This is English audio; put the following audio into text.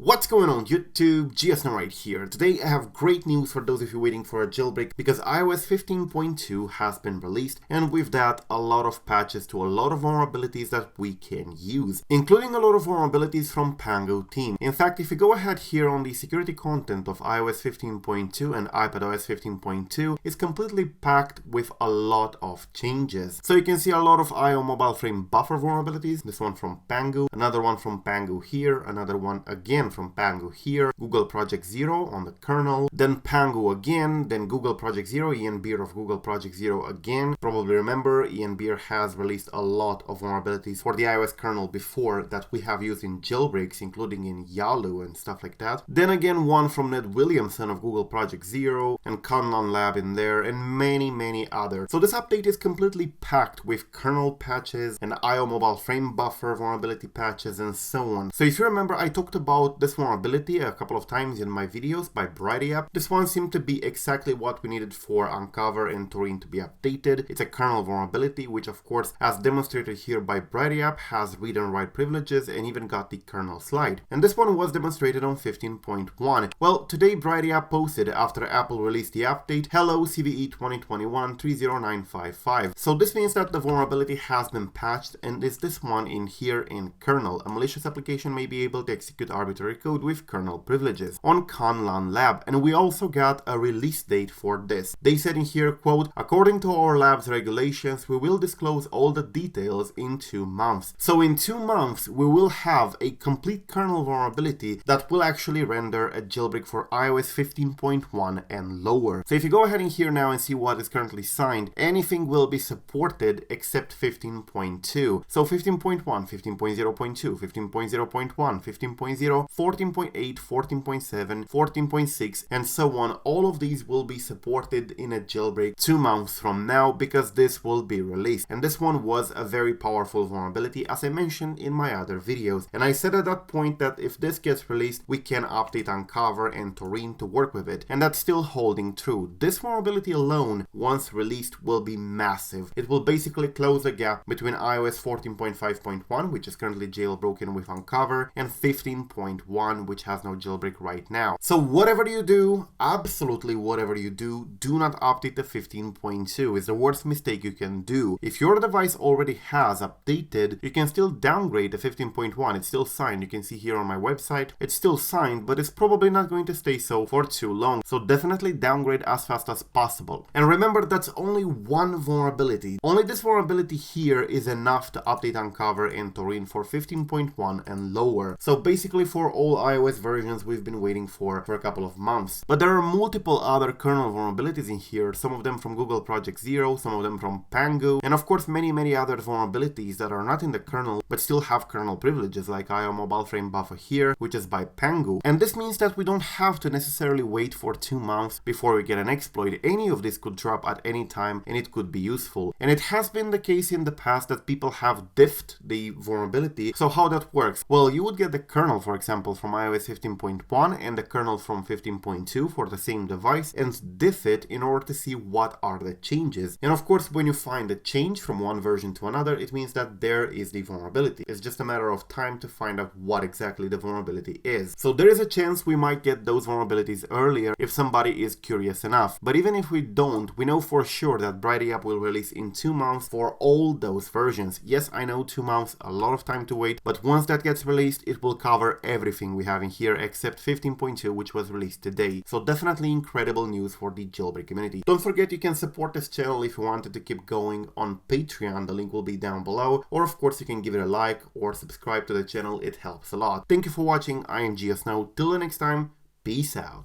What's going on YouTube? GSN right here. Today I have great news for those of you waiting for a jailbreak because iOS 15.2 has been released, and with that a lot of patches to a lot of vulnerabilities that we can use, including a lot of vulnerabilities from Pangu Team. In fact, if you go ahead here on the security content of iOS 15.2 and iPadOS 15.2, it's completely packed with a lot of changes. So you can see a lot of IO mobile frame buffer vulnerabilities, this one from Pangu, another one from Pangu here, another one again from Pangu here, Google Project Zero on the kernel, then Pangu again, then Google Project Zero, Ian Beer of Google Project Zero again. Probably remember, Ian Beer has released a lot of vulnerabilities for the iOS kernel before that we have used in jailbreaks, including in Yalu and stuff like that. Then again, one from Ned Williamson of Google Project Zero, and Kernel Lab in there, and many others. So this update is completely packed with kernel patches and IO mobile frame buffer vulnerability patches and so on. So if you remember, I talked about this vulnerability a couple of times in my videos by brightiup. This one seemed to be exactly what we needed for Uncover and Taurine to be updated. It's a kernel vulnerability, which of course, as demonstrated here by brightiup, has read and write privileges and even got the kernel slide. And this one was demonstrated on 15.1. Well, today brightiup posted after Apple released the update, hello CVE 2021-30955. So this means that the vulnerability has been patched, and is this one in here in kernel. A malicious application may be able to execute arbitrary code with kernel privileges on Kernel Lab, and we also got a release date for this. They said in here, quote, according to our lab's regulations, we will disclose all the details in 2 months. So in 2 months, we will have a complete kernel vulnerability that will actually render a jailbreak for iOS 15.1 and lower. So if you go ahead in here now and see what is currently signed, anything will be supported except 15.2. So 15.1, 15.0.2, 15.0.1, 15.0, 14.8, 14.7, 14.6, and so on. All of these will be supported in a jailbreak 2 months from now because this will be released. And this one was a very powerful vulnerability, as I mentioned in my other videos. And I said at that point that if this gets released, we can update Uncover and Taurine to work with it. And that's still holding true. This vulnerability alone, once released, will be massive. It will basically close the gap between iOS 14.5.1, which is currently jailbroken with Uncover, and 15.1, which has no jailbreak right now. So whatever you do, absolutely whatever you do not update the 15.2. It's the worst mistake you can do. If your device already has updated, you can still downgrade the 15.1. It's still signed. You can see here on my website, it's still signed, but it's probably not going to stay so for too long. So definitely downgrade as fast as possible. And remember, that's only one vulnerability. Only this vulnerability here is enough to update Uncover and Taurine for 15.1 and lower. So basically for all iOS versions we've been waiting for a couple of months. But there are multiple other kernel vulnerabilities in here, some of them from Google Project Zero, some of them from Pangu, and of course many other vulnerabilities that are not in the kernel but still have kernel privileges, like IO mobile frame buffer here, which is by Pangu. And this means that we don't have to necessarily wait for 2 months before we get an exploit. Any of this could drop at any time and it could be useful. And it has been the case in the past that people have diffed the vulnerability. So how that works? Well, you would get the kernel, for example, from iOS 15.1 and the kernel from 15.2 for the same device and diff it in order to see what are the changes. And of course, when you find a change from one version to another, it means that there is the vulnerability. It's just a matter of time to find out what exactly the vulnerability is. So there is a chance we might get those vulnerabilities earlier if somebody is curious enough. But even if we don't, we know for sure that brightiup will release in 2 months for all those versions. Yes, I know 2 months, a lot of time to wait, but once that gets released, it will cover everything we have in here except 15.2, which was released today. So definitely incredible news for the jailbreak community. Don't forget, you can support this channel if you wanted to keep going on Patreon. The link will be down below. Or of course, you can give it a like or subscribe to the channel. It helps a lot. Thank you for watching. I am GSN. Till the next time, peace out.